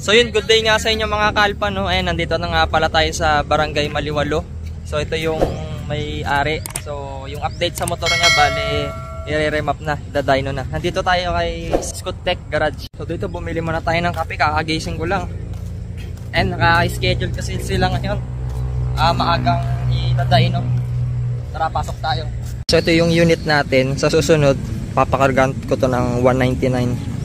So yun, good day nga sa inyo mga kalpa, no? Ayan, nandito na nga pala tayo sa Barangay Maliwalo. So ito yung may-ari. So yung update sa motor niya, bale i-remap na, dadyno na. Nandito tayo kay Scottech Garage. So dito bumili muna tayo ng kape, kakagising ko lang. And naka-schedule kasi sila ngayon. Maagang i-dadyno. Tara, pasok tayo. So ito yung unit natin. Sa susunod, papakargan ko to ng 199.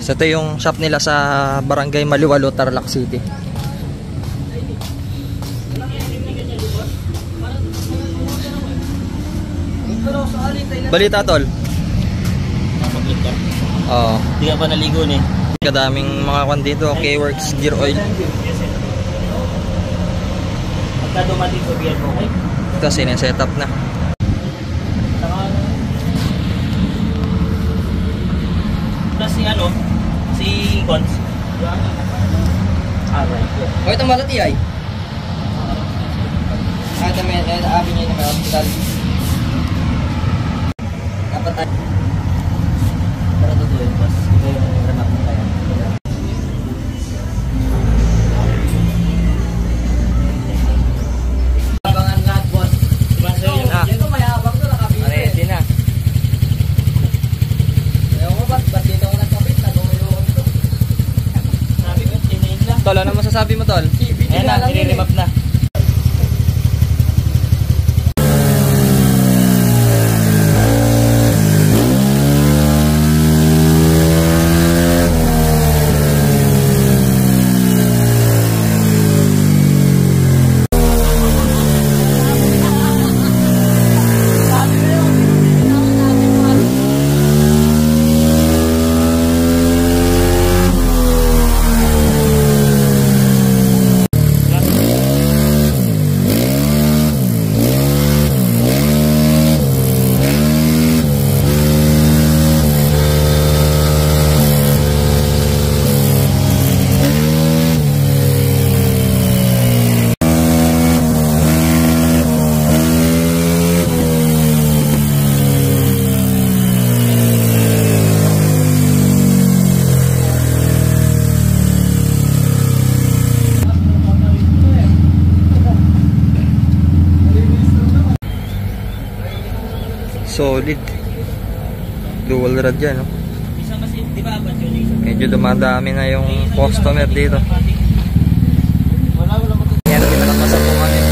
So ito yung shop nila sa Barangay Maliwalo, Tarlac City. Balita tol. Oo. Hindi ka pa naligo eh. Kadaming mga kwan dito, K-Works gear oil. Pagka dumating sa beer mo, okay? Ito sineset-up na. Plus si ano, si Gons. O itong malati ay? Ito may abi niya na may hospital. Dapat tayo. Para tutuloy, boss. Ito yung remote mo tayo. Abangan lahat, boss. Ito may habang ito, nakabili. Ready na. Ayaw mo ba't dito ako nagkapit? Nag-uyo ito. Sabi ko, tinayin lang. Tol, ano masasabi mo, tol? Ayan na, i-remap na. Solid. Dual rad yan, no? Isa kasi, di ba, abad yun? Medyo dumadami na yung customer dito. Wala mo. Yan, kita na pasapungan eh.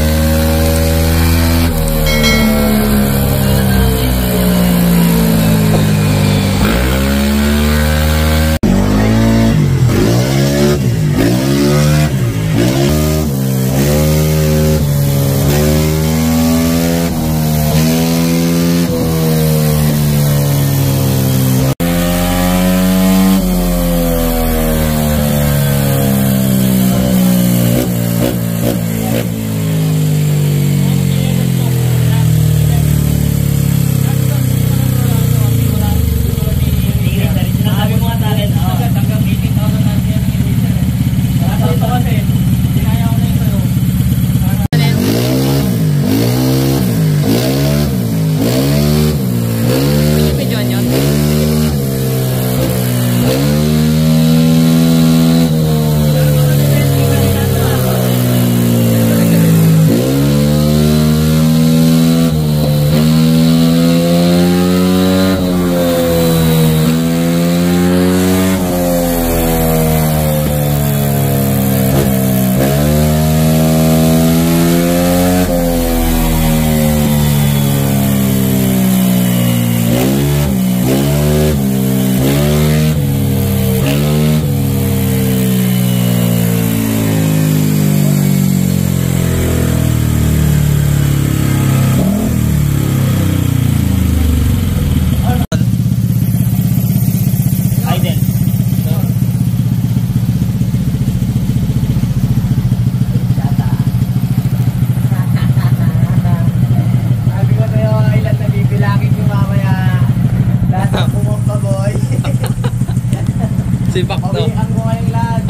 Sipak to. Pawihan ko kayong lahat.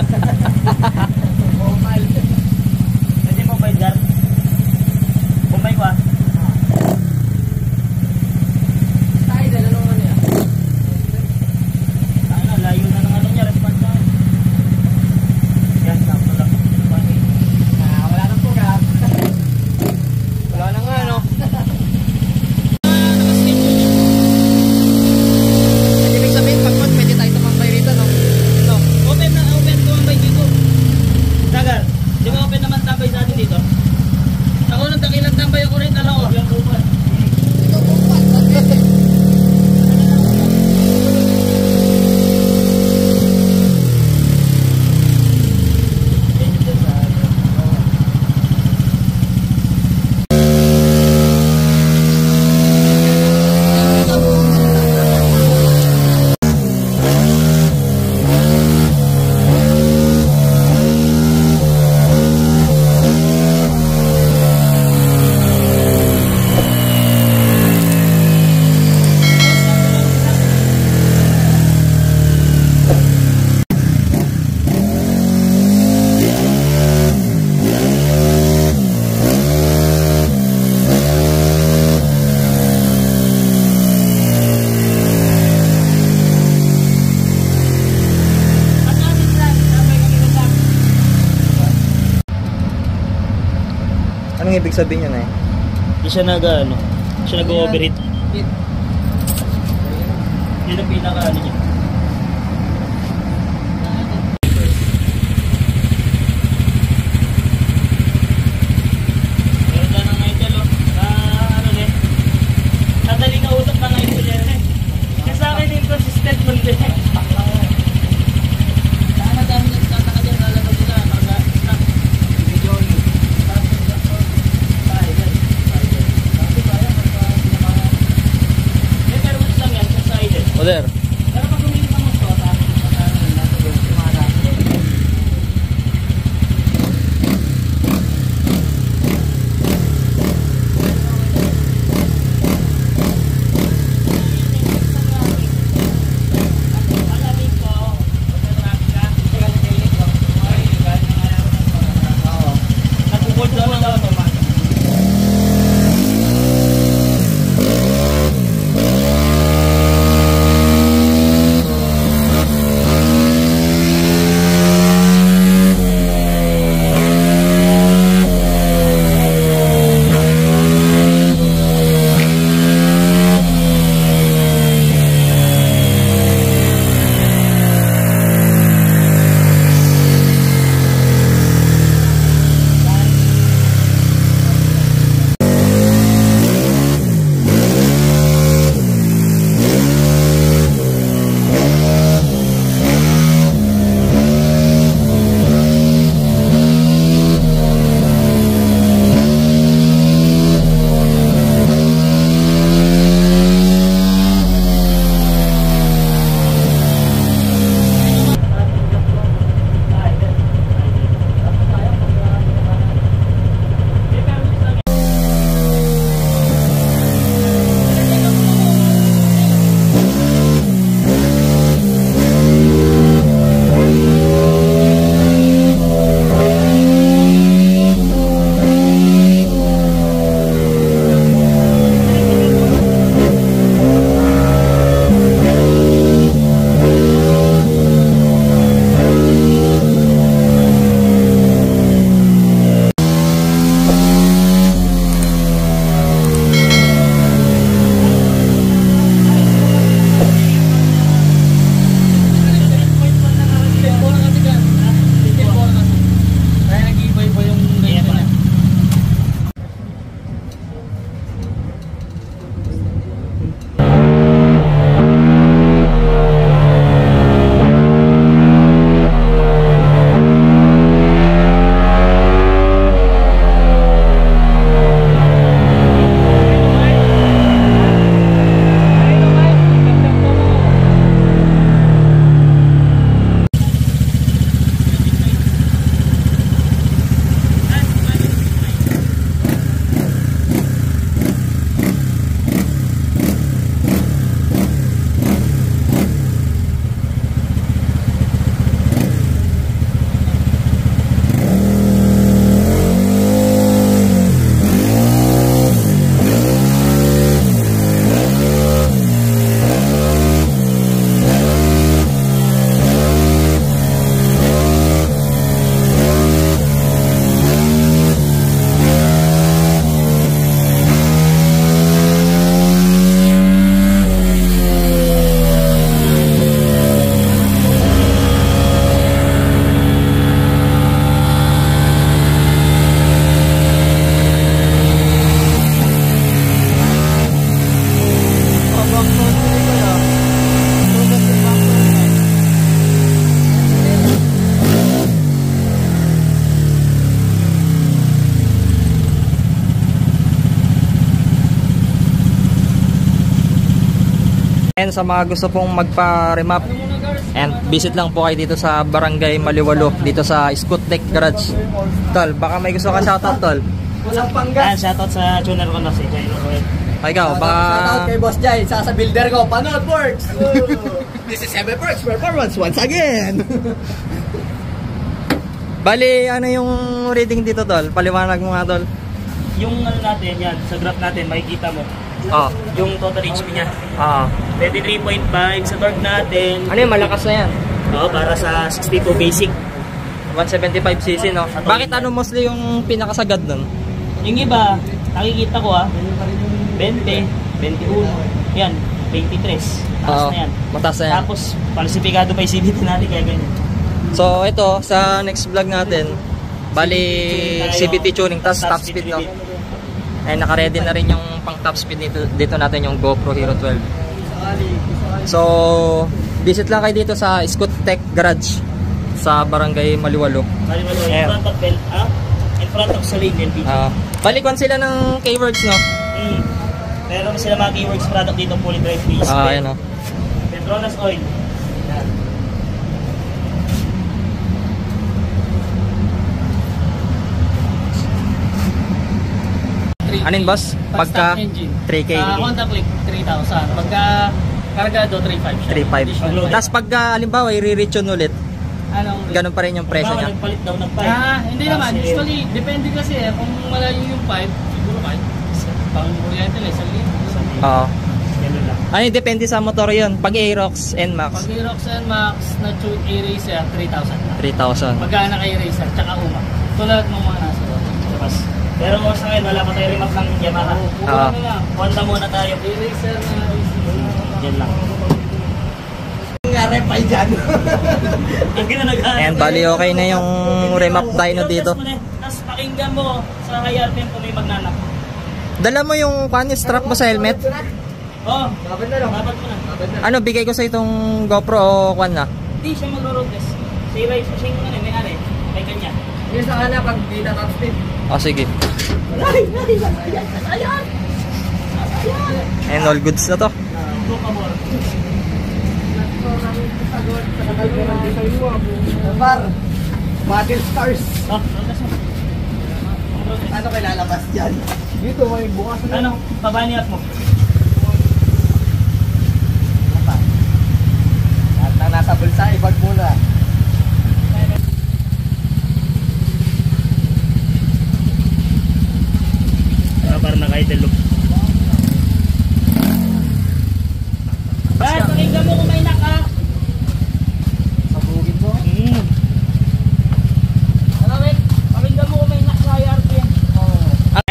Formal. Pwede mo ba, Edgar? Kumbay ko ah. Tayo, dala nung ano yan. Anong ibig sabihin yun eh? Hindi siya nag-overheat. Yun ang pinaka niya. Oder. And sa mga gusto pong magpa-remap, and visit lang po kayo dito sa Barangay Maliwalo, dito sa Scootdeck Garage. Tol, baka may gusto ka shoutout, Tol? Walang panggas. Shoutout sa tuner ko na si Jay. Ikaw, baka... Shoutout kay Boss Jay, sa builder ko, Panood Works! This is Heavy Works Performance once again! Bali, ano yung reading dito, Tol? Paliwanag mo nga, Tol. Yung ano natin, yan, sa graph natin, makikita mo. Yung total HP niya. 33.5 sa torque natin. Ano yung malakas na yan? Para sa 62 basic. 175cc, no? Bakit ano mostly yung pinakasagad nun? Yung iba, nakikita ko 20, 21, yan, 23. Taas na yan. Mataas na yan. Tapos, palsipikado pa yung CVT natin, kaya ganyan. So ito, sa next vlog natin, bali CVT tuning, tas top speed, no? Ay, naka-ready na rin yung pang top speed dito natin, yung GoPro Hero 12. So, visit lang kayo dito sa Scoot Tech Garage sa Barangay Maliwalo. Maliwalo, in front of Soleil LPG. Balikuan sila ng keywords, no? Meron sila mga keywords product dito, fully drive base. Ayan, no? Petronas oil. Yan. Anin boss? Pagka 3K. Honda Click 3,000. Pagka Cargado 3,500 siya. 3.5. Tapos pagka halimbawa i-reach yun ulit, Anong ganun pa rin yung presyo niya. Nagpalit daw ng pipe. hindi naman. Usually, depende kasi kung malayo yung pipe, siguro kahit pang kuryente lang, 1,000. Oo. Ganun lang. Ano, depende sa motor yun. Pag Aerox NMAX, Pag Aerox and Max na A-Racer, 3,000 na. 3,000. Pagka naka-A-Racer, tsaka UMA. Tulad ng mga nasa doon. Tapos, pero mo sa ngayon, wala pa tayo remap ng Yamaha. Oo. Honda muna tayo. A-Racer na Yan lang. Nga repay dyan. Ang ginanagaan. And bali okay na yung remap dyno dito. Tapos pakinggan mo sa high RPM kung may magnanak. Dala mo yung strap mo sa helmet. Oo. Dapat na lang. Dapat mo na. Ano, bigay ko sa itong GoPro o kwan na? Hindi siya magro-road test. Sa i-ride siya yung may ari. May kanya. Yung sa kanya pag di na top speed. O sige. Ayan! And all goods na to. Go pa more. Bar, Battle Stars. Oh, road test mo. Road test. Ano kayo lalabas dyan? Dito may bukas na. Ano? Pabaniat mo. At na nasa bulsa, ibag muna. Para naka-idle look. Bakit? Pakinggan mo kung may naka. Sabugin mo. Ano rin? Pakinggan mo kung may naka high RPM.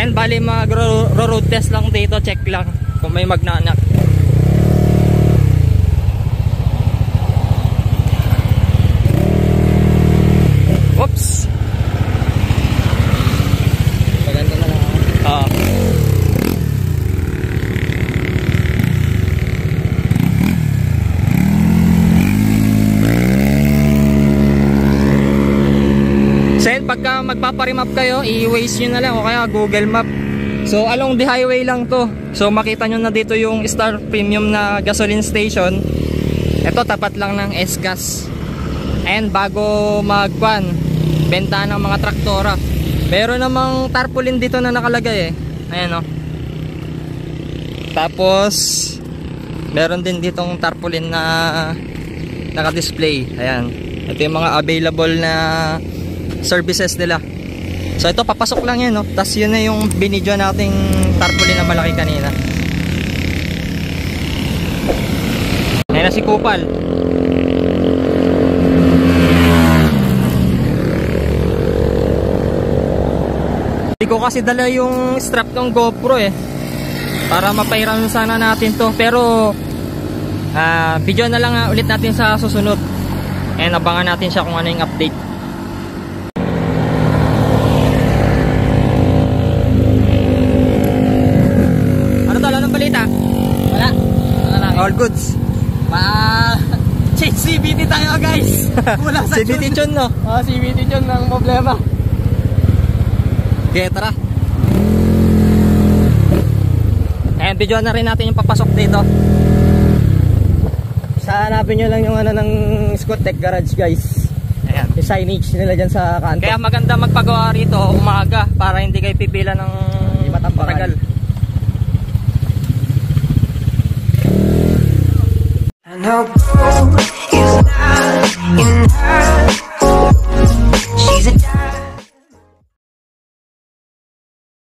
And bali mag-road test lang dito, check lang kung may magnanak. Oops. Maganda na lang. Oo. Sen, pagka magpaparimap kayo, i-waze nyo na lang o kaya Google Map. So along the highway lang to. So makita nyo na dito yung Star Premium na gasoline station. Ito tapat lang ng S-Gas. And bago magkwan, benta ng mga traktora. Meron namang tarpaulin dito na nakalagay Ayan o. Tapos meron din ditong tarpaulin na naka-display. Ayan. Ito yung mga available na services nila. So ito papasok lang yan, no? Tapos yun na yung binidyo nating tarpaulin na malaki kanina. Ayan na si Kupal. Hindi ko kasi dala yung strap ng GoPro para mapairam sana natin to. Pero video na lang ulit natin sa susunod. And abangan natin siya kung ano yung update. Balita? Wala. Wala lang. All goods. CBT tayo guys. Wala sa CBT Chon, no? CBT yun ng problema. Okay, tara. And video na rin natin yung papasok dito. Hanapin nyo lang yung ano ng Scoot Tech Garage, guys. Ayan. Yung signage nila dyan sa kanto. Kaya maganda magpagawa rito umaga para hindi kayo pipila ng matagal. I know